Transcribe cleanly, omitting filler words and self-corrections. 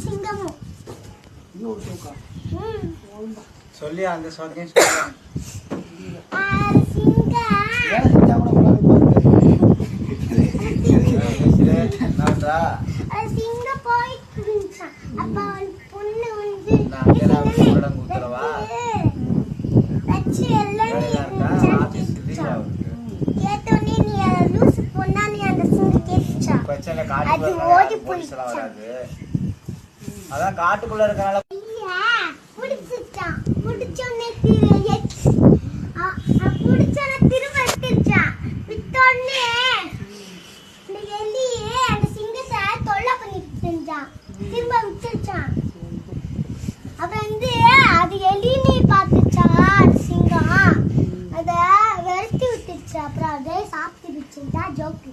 சிங்கமும் இன்னொரு சோக்கா சொல்லி அந்த சோக்கையும் சொல்லுங்க. அதான் காட்டுக்குள்ள இருக்கனால திரும்ப விட்டுச்சான். அப்புறம் வந்து அது எலினி பார்த்துச்சான் சிங்கம், அத விரட்டி விட்டுச்சு. அப்புறம் அதே சாப்பிட்டுருச்சு. தான் ஜோக்கு.